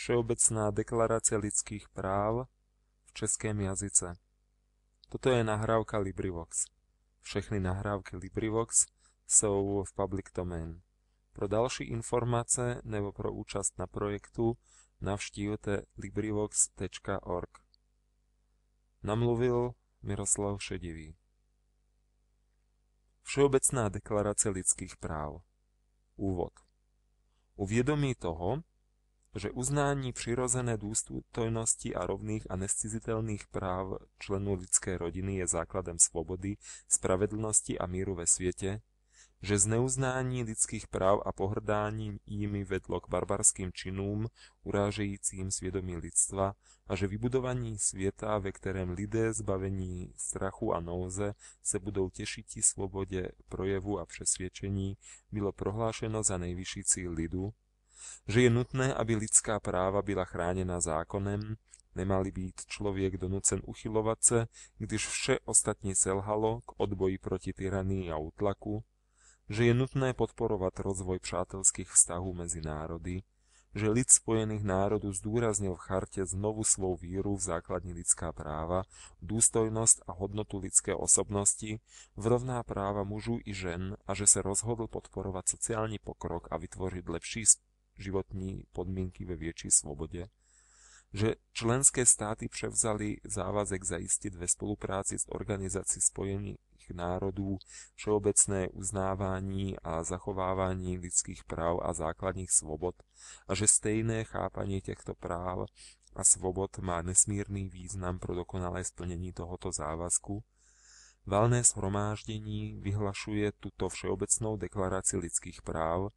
Všeobecná deklarácia lidských práv v českém jazyce. Toto je nahrávka LibriVox. Všechny nahrávky LibriVox jsou v public domain. Pro další informace nebo pro účast na projektu navštívte librivox.org. Namluvil Miroslav Šedivý. Všeobecná deklarace lidských práv. Úvod. U vědomí toho, že uznání přirozené důstojnosti a rovných a nescizitelných práv členů lidské rodiny je základem svobody, spravedlnosti a míru ve světě, že zneuznání lidských práv a pohrdání jimi vedlo k barbarským činům urážejícím svědomí lidstva a že vybudování světa, ve kterém lidé zbavení strachu a nouze se budou těšiti svobodě projevu a přesvědčení, bylo prohlášeno za nejvyšší cíl lidu, že je nutné, aby lidská práva byla chráněna zákonem, nemali být člověk donucen uchylovat se, když vše ostatní selhalo k odboji proti tyranii a útlaku, že je nutné podporovat rozvoj přátelských vztahů mezi národy, že lid Spojených národů zdůraznil v chartě znovu svou víru v základní lidská práva, důstojnost a hodnotu lidské osobnosti, v rovná práva mužů i žen a že se rozhodl podporovat sociální pokrok a vytvořit lepší životní podmínky ve větší svobodě, že členské státy převzaly závazek zajistit ve spolupráci s Organizací spojených národů všeobecné uznávání a zachovávání lidských práv a základních svobod a že stejné chápaní těchto práv a svobod má nesmírný význam pro dokonalé splnění tohoto závazku, valné shromáždění vyhlašuje tuto všeobecnou deklaraci lidských práv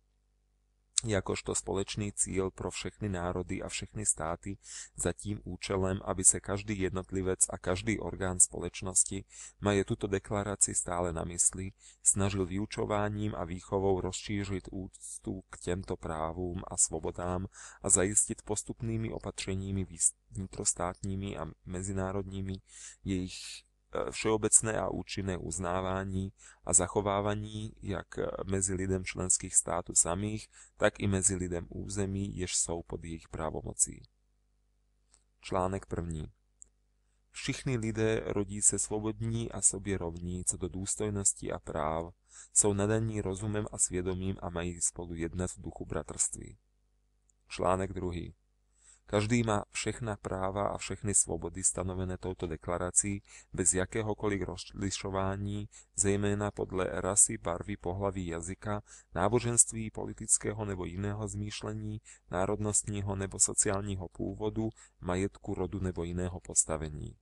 jakožto společný cíl pro všechny národy a všechny státy za tím účelem, aby se každý jednotlivec a každý orgán společnosti, maje tuto deklaraci stále na mysli, snažil vyučováním a výchovou rozšířit úctu k těmto právům a svobodám a zajistit postupnými opatřeními vnitrostátními a mezinárodními jejich všeobecné a účinné uznávání a zachovávání jak mezi lidem členských států samých, tak i mezi lidem území, jež jsou pod jejich právomocí. Článek 1. Všichni lidé rodí se svobodní a sobě rovní co do důstojnosti a práv, jsou nadaní rozumem a svědomím a mají spolu jednat v duchu bratrství. Článek 2. Každý má všechna práva a všechny svobody stanovené touto deklarací bez jakéhokoliv rozlišování, zejména podle rasy, barvy, pohlaví, jazyka, náboženství, politického nebo jiného zmýšlení, národnostního nebo sociálního původu, majetku, rodu nebo jiného postavení.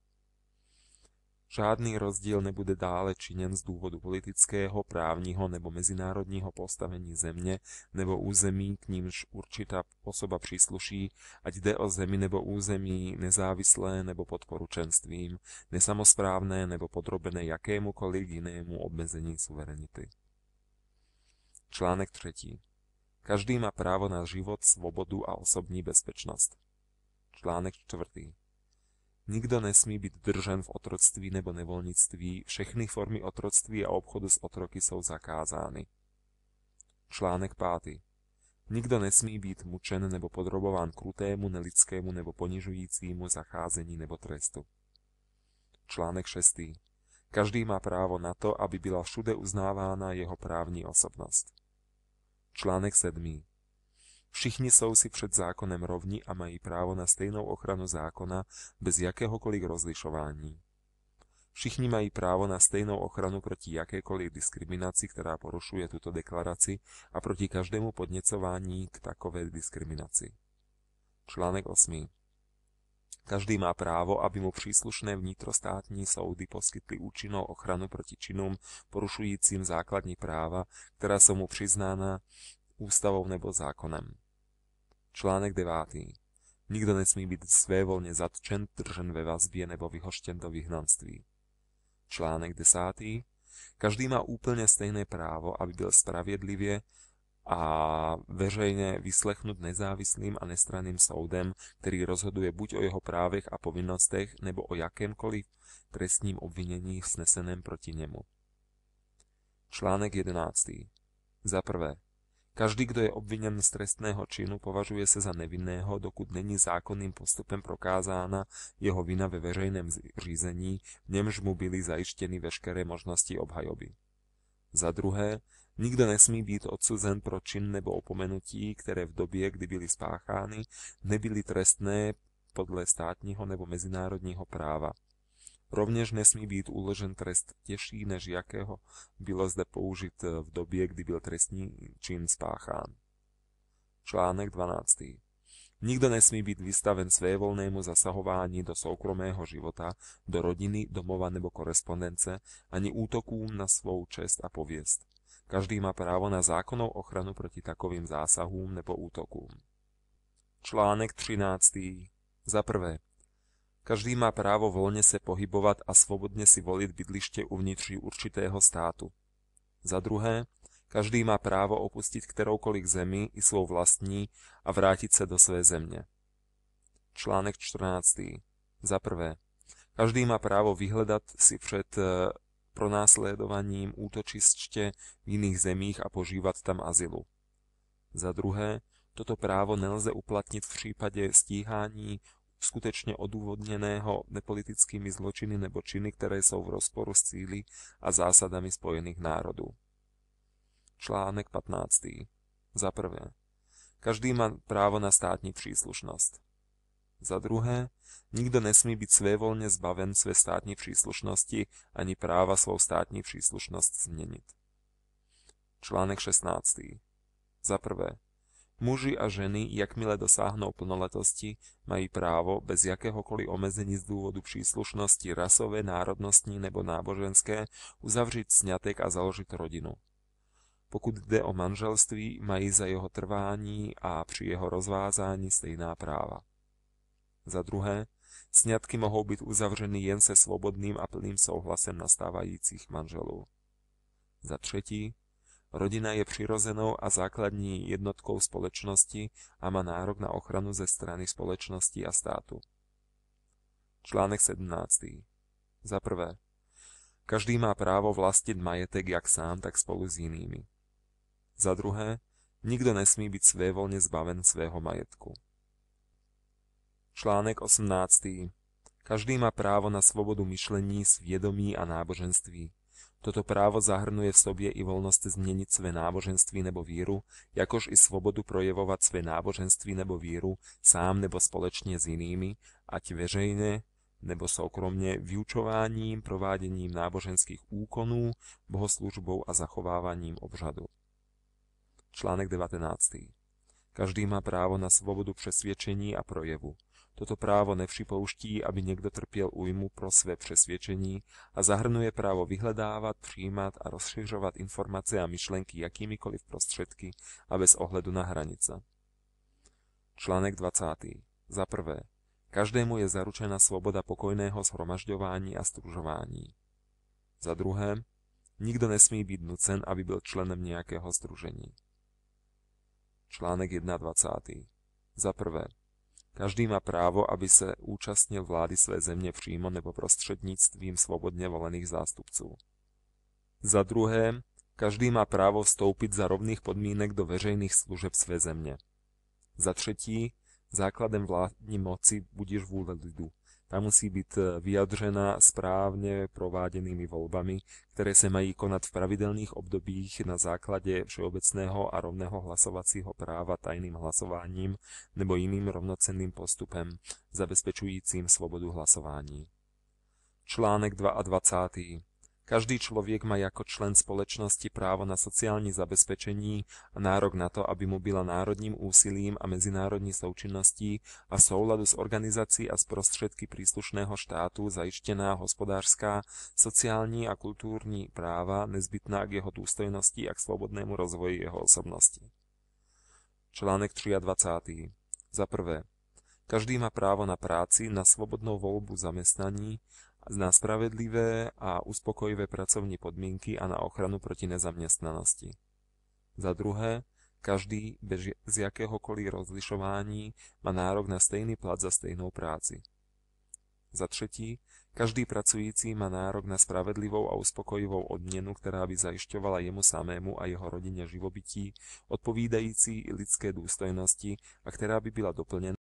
Žádný rozdíl nebude dále činěn z důvodu politického, právního nebo mezinárodního postavení země nebo území, k nímž určitá osoba přísluší, ať jde o zemi nebo území nezávislé nebo pod poručenstvím, nesamosprávné nebo podrobené jakémukoliv jinému obmezení suverenity. Článek 3. Každý má právo na život, svobodu a osobní bezpečnost. Článek 4. Nikdo nesmí být držen v otroctví nebo nevolnictví, všechny formy otroctví a obchodu s otroky jsou zakázány. Článek 5. Nikdo nesmí být mučen nebo podrobován krutému, nelidskému nebo ponižujícímu zacházení nebo trestu. Článek 6. Každý má právo na to, aby byla všude uznávána jeho právní osobnost. Článek 7. Všichni jsou si před zákonem rovni a mají právo na stejnou ochranu zákona bez jakéhokoliv rozlišování. Všichni mají právo na stejnou ochranu proti jakékoliv diskriminaci, která porušuje tuto deklaraci, a proti každému podněcování k takové diskriminaci. Článek 8. Každý má právo, aby mu příslušné vnitrostátní soudy poskytly účinnou ochranu proti činům porušujícím základní práva, která jsou mu přiznána ústavou nebo zákonem. Článek 9. Nikdo nesmí být svévolně zatčen, držen ve vazbě nebo vyhoštěn do vyhnanství. Článek 10. Každý má úplně stejné právo, aby byl spravedlivě a veřejně vyslechnut nezávislým a nestranným soudem, který rozhoduje buď o jeho právech a povinnostech, nebo o jakémkoliv trestním obvinění sneseném proti němu. Článek 11. Za prvé, Každý, kdo je obviněn z trestného činu, považuje se za nevinného, dokud není zákonným postupem prokázána jeho vina ve veřejném řízení, v němž mu byly zajištěny veškeré možnosti obhajoby. Za druhé, nikdo nesmí být odsuzen pro čin nebo opomenutí, které v době, kdy byly spáchány, nebyly trestné podle státního nebo mezinárodního práva. Rovněž nesmí být uložen trest těžší, než jakého bylo zde použit v době, kdy byl trestný čin spáchán. Článek 12. Nikdo nesmí být vystaven svévolnému zasahování do soukromého života, do rodiny, domova nebo korespondence, ani útokům na svou čest a pověst. Každý má právo na zákonnou ochranu proti takovým zásahům nebo útokům. Článek 13. Za prvé, každý má právo volně se pohybovat a svobodně si volit bydliště uvnitř určitého státu. Za druhé, každý má právo opustit kteroukoliv zemi i svou vlastní a vrátit se do své země. Článek 14. Za prvé, každý má právo vyhledat si před pronásledovaním útočiště v jiných zemích a požívat tam azylu. Za druhé, toto právo nelze uplatnit v případě stíhání skutečně odůvodněného nepolitickými zločiny nebo činy, které jsou v rozporu s cíli a zásadami Spojených národů. Článek 15. Za prvé, každý má právo na státní příslušnost. Za druhé, nikdo nesmí být svévolně zbaven své státní příslušnosti ani práva svou státní příslušnost změnit. Článek 16. Za prvé, muži a ženy, jakmile dosáhnou plnoletosti, mají právo bez jakéhokoliv omezení z důvodu příslušnosti rasové, národnostní nebo náboženské uzavřít sňatek a založit rodinu. Pokud jde o manželství, mají za jeho trvání a při jeho rozvázání stejná práva. Za druhé, sňatky mohou být uzavřeny jen se svobodným a plným souhlasem nastávajících manželů. Za třetí, rodina je přirozenou a základní jednotkou společnosti a má nárok na ochranu ze strany společnosti a státu. Článek 17. Za prvé, každý má právo vlastnit majetek jak sám, tak spolu s jinými. Za druhé, nikdo nesmí být svévolně zbaven svého majetku. Článek 18. Každý má právo na svobodu myšlení, svědomí a náboženství. Toto právo zahrnuje v sobě i volnost změnit své náboženství nebo víru, jakož i svobodu projevovat své náboženství nebo víru sám nebo společně s jinými, ať veřejně nebo soukromně vyučováním, prováděním náboženských úkonů, bohoslužbou a zachováváním obřadu. Článek 19. Každý má právo na svobodu přesvědčení a projevu. Toto právo nepřipouští, aby někdo trpěl újmu pro své přesvědčení a zahrnuje právo vyhledávat, přijímat a rozšiřovat informace a myšlenky jakýmikoliv prostředky a bez ohledu na hranice. Článek 20. Za prvé, každému je zaručena svoboda pokojného shromažďování a sdružování. Za druhé, nikdo nesmí být nucen, aby byl členem nějakého sdružení. Článek 21. Za prvé, každý má právo, aby se účastnil vlády své země přímo nebo prostřednictvím svobodně volených zástupců. Za druhé, každý má právo vstoupit za rovných podmínek do veřejných služeb své země. Za třetí, základem vládní moci budiž vůle lidu. Ta musí být vyjadřena správně prováděnými volbami, které se mají konat v pravidelných obdobích na základě všeobecného a rovného hlasovacího práva tajným hlasováním nebo jiným rovnocenným postupem, zabezpečujícím svobodu hlasování. Článek 22. Každý člověk má jako člen společnosti právo na sociální zabezpečení a nárok na to, aby mu byla národním úsilím a mezinárodní součinností a v souladu s organizací a s prostředky příslušného štátu zajištěná hospodářská, sociální a kulturní práva nezbytná k jeho důstojnosti a k svobodnému rozvoji jeho osobnosti. Článek 23. Za prvé, každý má právo na práci, na svobodnou volbu zaměstnání, na spravedlivé a uspokojivé pracovní podmínky a na ochranu proti nezaměstnanosti. Za druhé, každý bez jakéhokoliv rozlišování má nárok na stejný plat za stejnou práci. Za třetí, každý pracující má nárok na spravedlivou a uspokojivou odměnu, která by zajišťovala jemu samému a jeho rodině živobytí odpovídající lidské důstojnosti a která by byla doplněna